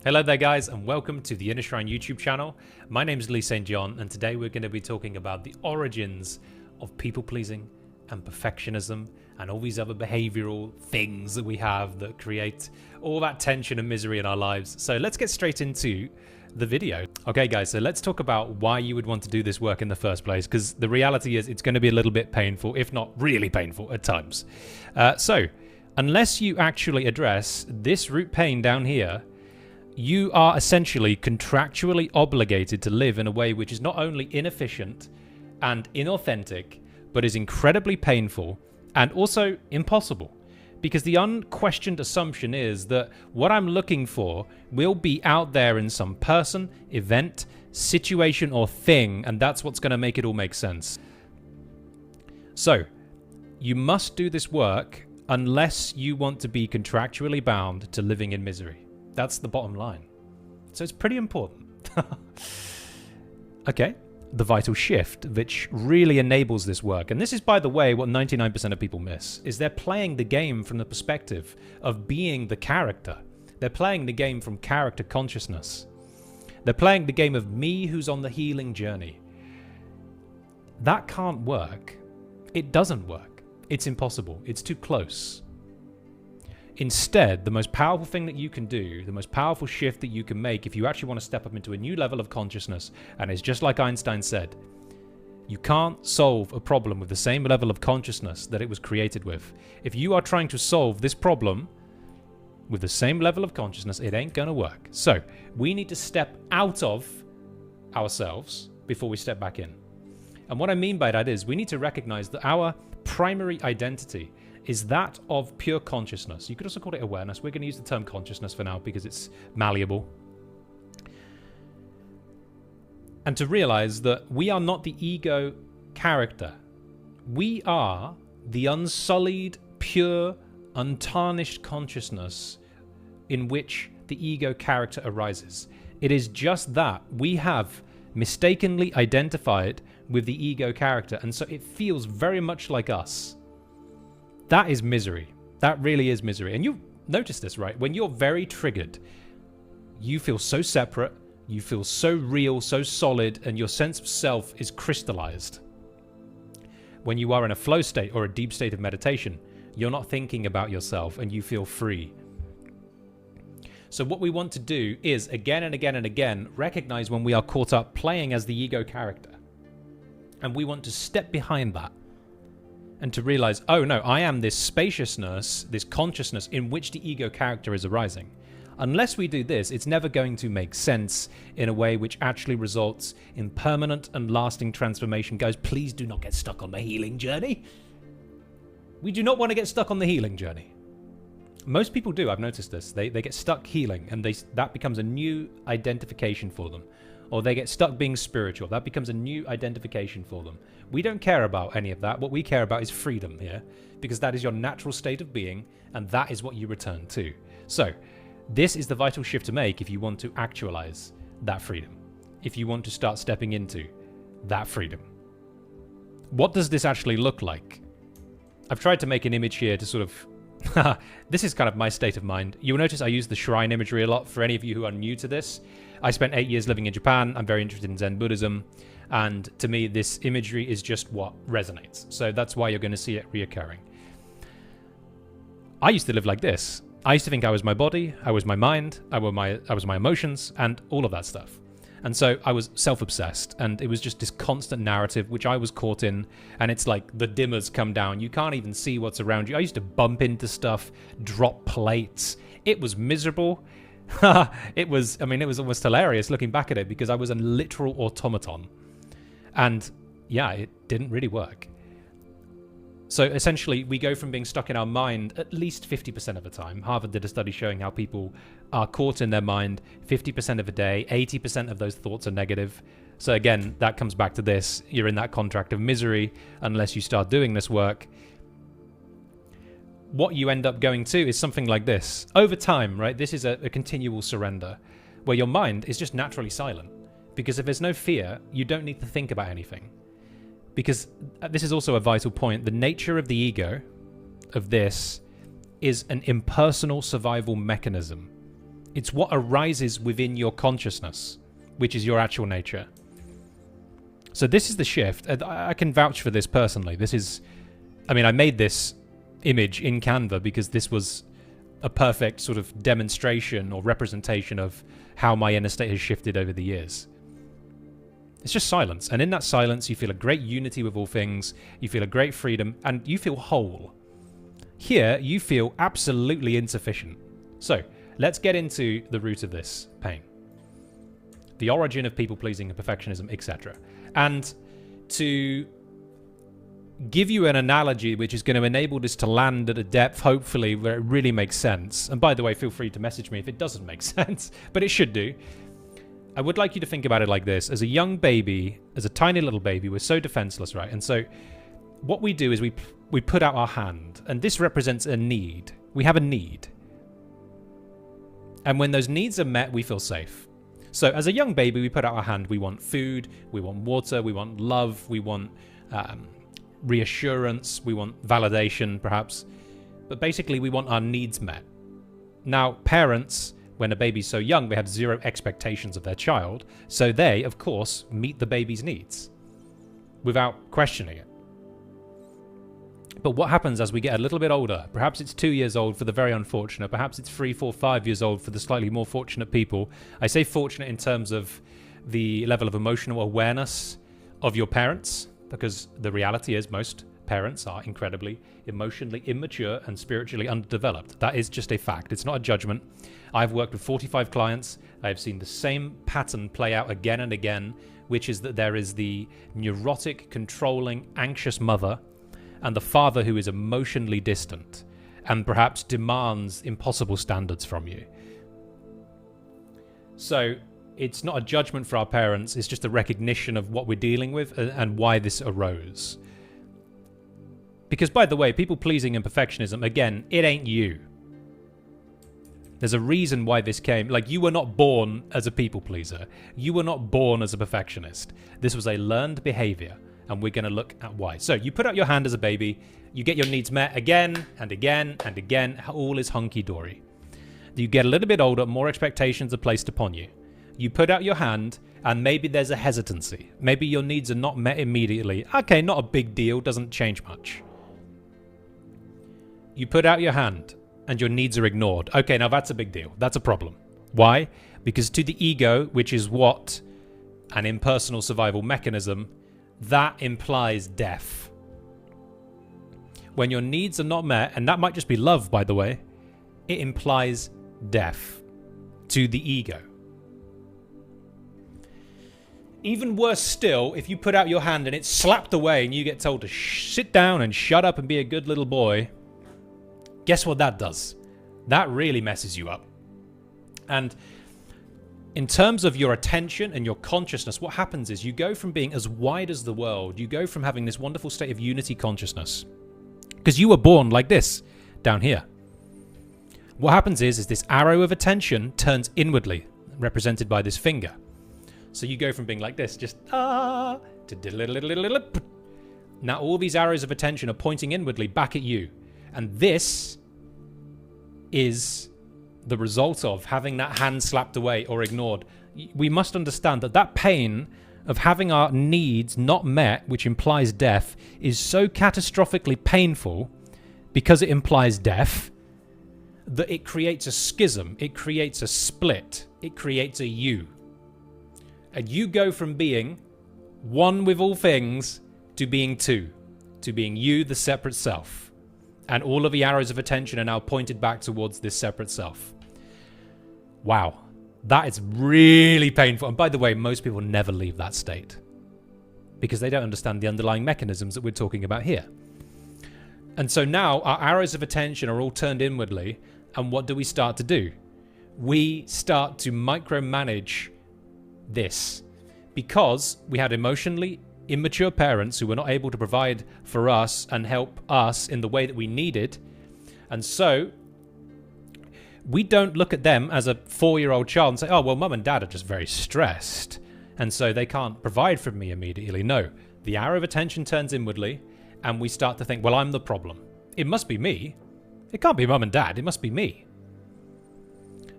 Hello there guys, and welcome to the Inner Shrine YouTube channel. My name is Lee St. John, and today we're going to be talking about the origins of people-pleasing and perfectionism and all these other behavioral things that we have that create all that tension and misery in our lives. So let's get straight into the video. Okay guys, so let's talk about why you would want to do this work in the first place, because the reality is it's going to be a little bit painful, if not really painful at times. So unless you actually address this root pain down here, you are essentially contractually obligated to live in a way which is not only inefficient and inauthentic, but is incredibly painful and also impossible. Because the unquestioned assumption is that what I'm looking for will be out there in some person, event, situation, or thing, and that's what's going to make it all make sense. So, you must do this work unless you want to be contractually bound to living in misery. That's the bottom line. So it's pretty important. Okay, the vital shift, which really enables this work. And this is, by the way, what 99% of people miss, is they're playing the game from the perspective of being the character. They're playing the game from character consciousness. They're playing the game of me who's on the healing journey. That can't work. It doesn't work. It's impossible. It's too close. Instead, the most powerful thing that you can do, the most powerful shift that you can make if you actually want to step up into a new level of consciousness, and it's just like Einstein said, you can't solve a problem with the same level of consciousness that it was created with. If you are trying to solve this problem with the same level of consciousness, it ain't gonna work. So, we need to step out of ourselves before we step back in. And what I mean by that is we need to recognize that our primary identity is that of pure consciousness. You could also call it awareness. We're going to use the term consciousness for now because it's malleable. And to realize that we are not the ego character. We are the unsullied, pure, untarnished consciousness in which the ego character arises. It is just that we have mistakenly identified with the ego character, and so it feels very much like us. That is misery. That really is misery. And you notice this, right? When you're very triggered, you feel so separate, you feel so real, so solid, and your sense of self is crystallized. When you are in a flow state or a deep state of meditation, you're not thinking about yourself and you feel free. So what we want to do is, again and again and again, recognize when we are caught up playing as the ego character. And we want to step behind that. And to realize, oh no, I am this spaciousness, this consciousness in which the ego character is arising. Unless we do this, it's never going to make sense in a way which actually results in permanent and lasting transformation. Guys, please do not get stuck on the healing journey. We do not want to get stuck on the healing journey. Most people do, I've noticed this. They get stuck healing, and that becomes a new identification for them. Or they get stuck being spiritual. That becomes a new identification for them. We don't care about any of that. What we care about is freedom here, because that is your natural state of being, and that is what you return to. So, this is the vital shift to make if you want to actualize that freedom, if you want to start stepping into that freedom. What does this actually look like? I've tried to make an image here to sort of... this is kind of my state of mind. You'll notice I use the shrine imagery a lot. For any of you who are new to this, I spent 8 years living in Japan. I'm very interested in Zen Buddhism. And to me, this imagery is just what resonates. So that's why you're going to see it reoccurring. I used to live like this. I used to think I was my body, I was my mind, I was my emotions, and all of that stuff. And so I was self-obsessed, and it was just this constant narrative which I was caught in, and it's like the dimmers come down. You can't even see what's around you. I used to bump into stuff, drop plates. It was miserable. It was almost hilarious looking back at it, because I was a literal automaton. And yeah, it didn't really work. So essentially, we go from being stuck in our mind at least 50% of the time. Harvard did a study showing how people are caught in their mind 50% of the day, 80% of those thoughts are negative. So again, that comes back to this. You're in that contract of misery unless you start doing this work. What you end up going to is something like this. Over time, right, this is a continual surrender where your mind is just naturally silent. Because if there's no fear, you don't need to think about anything. Because this is also a vital point. The nature of the ego, of this, is an impersonal survival mechanism. It's what arises within your consciousness, which is your actual nature. So this is the shift. I can vouch for this personally. I made this image in Canva because this was a perfect sort of demonstration or representation of how my inner state has shifted over the years. It's just silence. And in that silence, you feel a great unity with all things. You feel a great freedom and you feel whole. Here, you feel absolutely insufficient. So let's get into the root of this pain. The origin of people-pleasing and perfectionism, etc. And to give you an analogy which is going to enable this to land at a depth, hopefully, where it really makes sense. And by the way, feel free to message me if it doesn't make sense, but it should do. I would like you to think about it like this. As a young baby, as a tiny little baby, we're so defenseless, right? And so what we do is we put out our hand, and this represents a need. We have a need. And when those needs are met, we feel safe. So as a young baby, we put out our hand. We want food, we want water, we want love, we want reassurance, we want validation, perhaps. But basically, we want our needs met. Now, parents, when a baby's so young, they have zero expectations of their child. So they, of course, meet the baby's needs without questioning it. But what happens as we get a little bit older? Perhaps it's 2 years old for the very unfortunate. Perhaps it's 3, 4, 5 years old for the slightly more fortunate people. I say fortunate in terms of the level of emotional awareness of your parents, because the reality is most parents are incredibly emotionally immature and spiritually underdeveloped. That is just a fact. It's not a judgment. I've worked with 45 clients. I've seen the same pattern play out again and again, which is that there is the neurotic, controlling, anxious mother and the father who is emotionally distant and perhaps demands impossible standards from you. So it's not a judgment for our parents. It's just a recognition of what we're dealing with and why this arose. Because, by the way, people-pleasing and perfectionism, again, it ain't you. There's a reason why this came. Like, you were not born as a people-pleaser. You were not born as a perfectionist. This was a learned behavior, and we're going to look at why. So, you put out your hand as a baby. You get your needs met again and again and again. All is hunky-dory. You get a little bit older, more expectations are placed upon you. You put out your hand, and maybe there's a hesitancy. Maybe your needs are not met immediately. Okay, not a big deal. Doesn't change much. You put out your hand and your needs are ignored. Okay, now that's a big deal. That's a problem. Why? Because to the ego, which is what an impersonal survival mechanism, that implies death. When your needs are not met, and that might just be love, by the way, it implies death to the ego. Even worse still, if you put out your hand and it's slapped away and you get told to sit down and shut up and be a good little boy, guess what that does? That really messes you up. And in terms of your attention and your consciousness, what happens is you go from being as wide as the world, you go from having this wonderful state of unity consciousness, because you were born like this, down here. What happens is this arrow of attention turns inwardly, represented by this finger. So you go from being like this, just to now all these arrows of attention are pointing inwardly back at you. And this is the result of having that hand slapped away or ignored. We must understand that that pain of having our needs not met, which implies death, is so catastrophically painful because it implies death that it creates a schism, it creates a split, it creates a you. And you go from being one with all things to being two, to being you, the separate self. And all of the arrows of attention are now pointed back towards this separate self. Wow. That is really painful. And by the way, most people never leave that state because they don't understand the underlying mechanisms that we're talking about here. And so now our arrows of attention are all turned inwardly. And what do we start to do? We start to micromanage this because we had emotionally immature parents who were not able to provide for us and help us in the way that we needed. And so we don't look at them as a 4-year-old child and say, oh, well, mum and dad are just very stressed, and so they can't provide for me immediately. No, the arrow of attention turns inwardly, and we start to think, well, I'm the problem. It must be me. It can't be mum and dad. It must be me.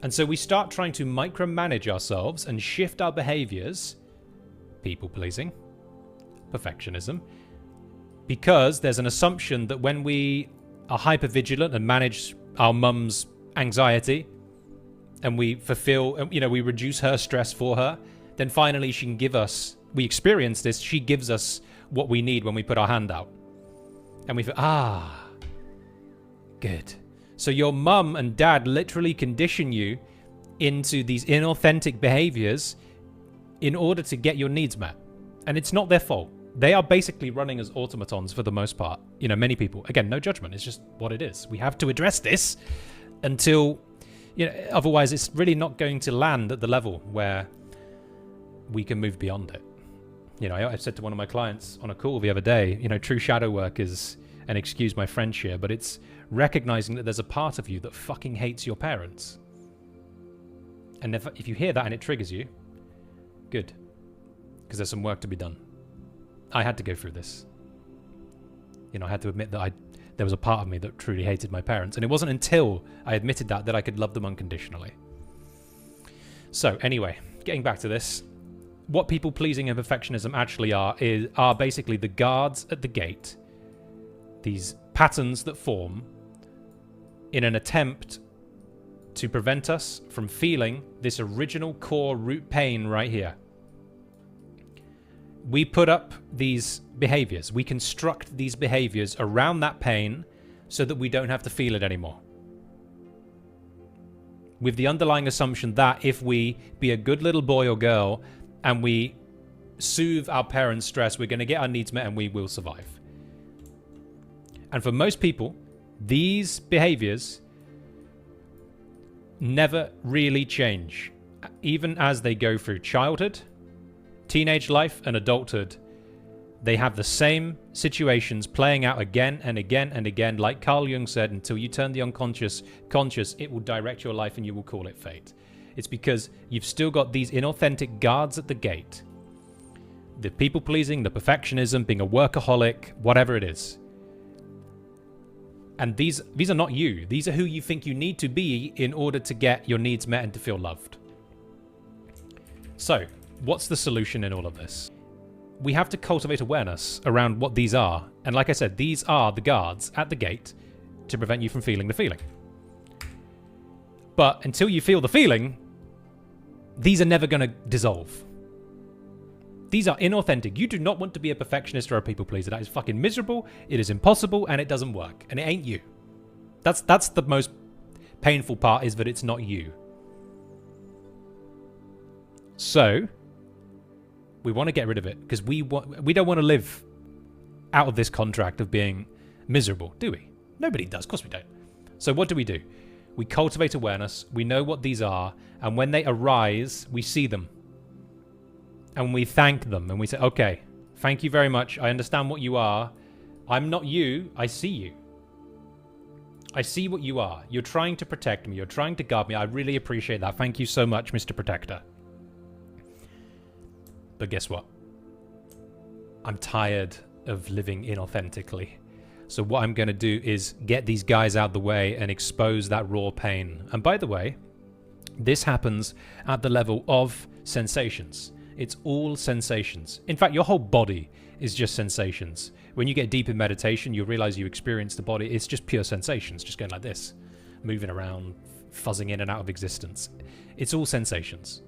And so we start trying to micromanage ourselves and shift our behaviors, people-pleasing, perfectionism, because there's an assumption that when we are hypervigilant and manage our mum's anxiety and we fulfill, we reduce her stress for her, then finally she can give us, we experience this, she gives us what we need when we put our hand out. And we feel, good. So your mum and dad literally condition you into these inauthentic behaviors in order to get your needs met. And it's not their fault. They are basically running as automatons for the most part. Many people, again, no judgment. It's just what it is. We have to address this until, otherwise it's really not going to land at the level where we can move beyond it. I said to one of my clients on a call the other day, true shadow work is, and excuse my French here, but it's recognizing that there's a part of you that fucking hates your parents. And if you hear that and it triggers you, good. Because there's some work to be done. I had to go through this. I had to admit that there was a part of me that truly hated my parents. And it wasn't until I admitted that I could love them unconditionally. So anyway, getting back to this. What people-pleasing and perfectionism actually are basically the guards at the gate. These patterns that form in an attempt to prevent us from feeling this original core root pain right here. We put up these behaviors. We construct these behaviors around that pain so that we don't have to feel it anymore. With the underlying assumption that if we be a good little boy or girl and we soothe our parents' stress, we're going to get our needs met and we will survive. And for most people, these behaviors never really change. Even as they go through childhood, teenage life, and adulthood, they have the same situations playing out again and again and again. Like Carl Jung said, until you turn the unconscious conscious, it will direct your life and you will call it fate. It's because you've still got these inauthentic guards at the gate. The people-pleasing, the perfectionism, being a workaholic, whatever it is. And these are not you. These are who you think you need to be in order to get your needs met and to feel loved. So, what's the solution in all of this? We have to cultivate awareness around what these are. And like I said, these are the guards at the gate to prevent you from feeling the feeling. But until you feel the feeling, these are never going to dissolve. These are inauthentic. You do not want to be a perfectionist or a people pleaser. That is fucking miserable. It is impossible and it doesn't work. And it ain't you. That's the most painful part, is that it's not you. So, we want to get rid of it because we don't want to live out of this contract of being miserable, do we? Nobody does. Of course we don't. So what do? We cultivate awareness. We know what these are. And when they arise, we see them. And we thank them. And we say, okay, thank you very much. I understand what you are. I'm not you. I see you. I see what you are. You're trying to protect me. You're trying to guard me. I really appreciate that. Thank you so much, Mr. Protector. But guess what? I'm tired of living inauthentically. So what I'm going to do is get these guys out the way and expose that raw pain. And by the way, this happens at the level of sensations. It's all sensations. In fact, your whole body is just sensations. When you get deep in meditation, you realize you experience the body. It's just pure sensations, just going like this, moving around, fuzzing in and out of existence. It's all sensations.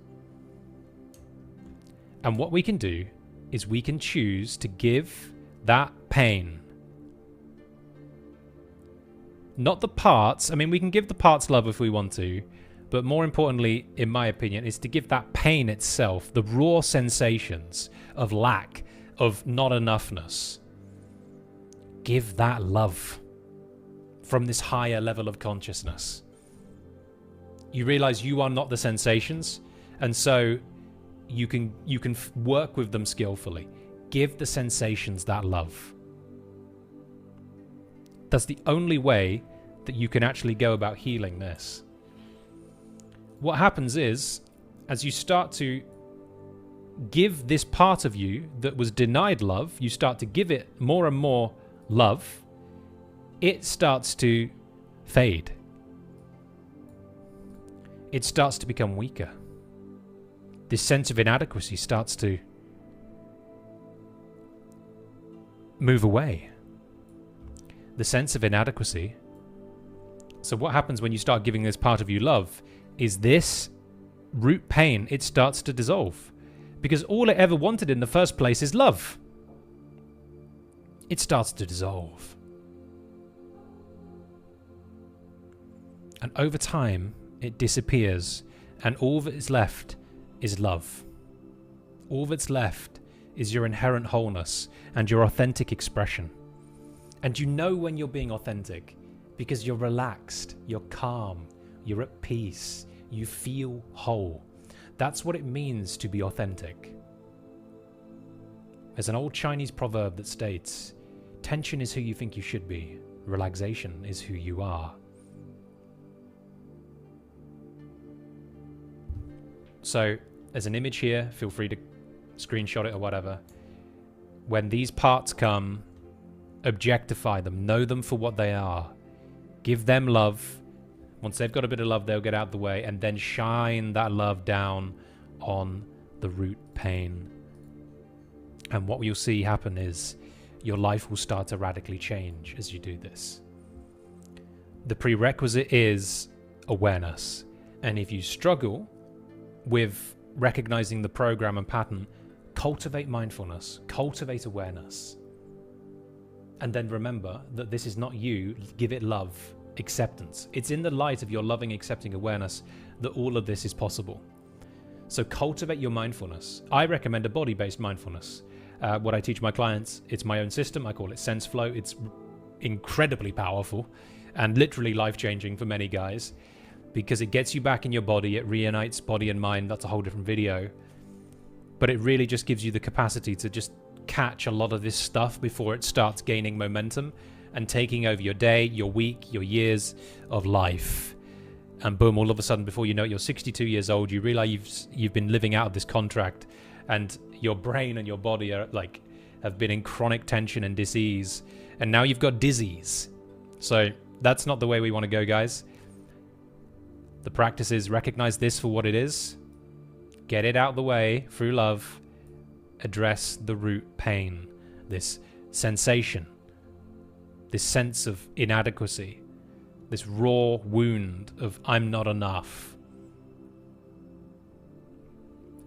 And what we can do is we can choose to give that pain, not the parts. I mean, we can give the parts love if we want to, but more importantly, in my opinion, is to give that pain itself, the raw sensations of lack, of not enoughness. Give that love from this higher level of consciousness. You realize you are not the sensations, and so you can work with them skillfully. Give the sensations that love. That's the only way that you can actually go about healing this. What happens is, as you start to give this part of you that was denied love, you start to give it more and more love, it starts to fade. it starts to become weaker. This sense of inadequacy starts to move away. The sense of inadequacy. So what happens when you start giving this part of you love is this root pain, it starts to dissolve. Because all it ever wanted in the first place is love. It starts to dissolve. And over time, it disappears. And all that is left is love. All that's left is your inherent wholeness and your authentic expression. And you know when you're being authentic because you're relaxed, you're calm, you're at peace, you feel whole. That's what it means to be authentic. There's an old Chinese proverb that states, tension is who you think you should be, relaxation is who you are. So, there's an image here, feel free to screenshot it or whatever. When these parts come, objectify them, know them for what they are. Give them love. Once they've got a bit of love, they'll get out of the way, and then shine that love down on the root pain. And what you'll see happen is your life will start to radically change as you do this. The prerequisite is awareness. And if you struggle with recognizing the program and pattern, cultivate mindfulness, cultivate awareness. And then remember that this is not you, give it love, acceptance. It's in the light of your loving, accepting awareness that all of this is possible. So cultivate your mindfulness. I recommend a body-based mindfulness. What I teach my clients, it's my own system. I call it Sense Flow. It's incredibly powerful and literally life-changing for many guys because it gets you back in your body. It reunites body and mind. That's a whole different video. But it really just gives you the capacity to just catch a lot of this stuff before it starts gaining momentum and taking over your day, your week, your years of life. And boom, all of a sudden, before you know it, you're 62 years old, you realize you've been living out of this contract and your brain and your body are have been in chronic tension and disease. And now you've got disease. So that's not the way we want to go, guys. The practice is recognize this for what it is. Get it out of the way through love. Address the root pain, this sensation, this sense of inadequacy, this raw wound of I'm not enough.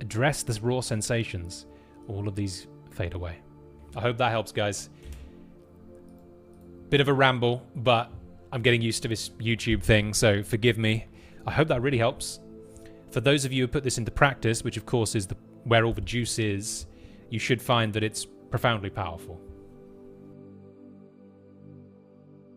Address the raw sensations. All of these fade away. I hope that helps, guys. Bit of a ramble, but I'm getting used to this YouTube thing, so forgive me. I hope that really helps. For those of you who put this into practice, which of course is where all the juice is, you should find that it's profoundly powerful.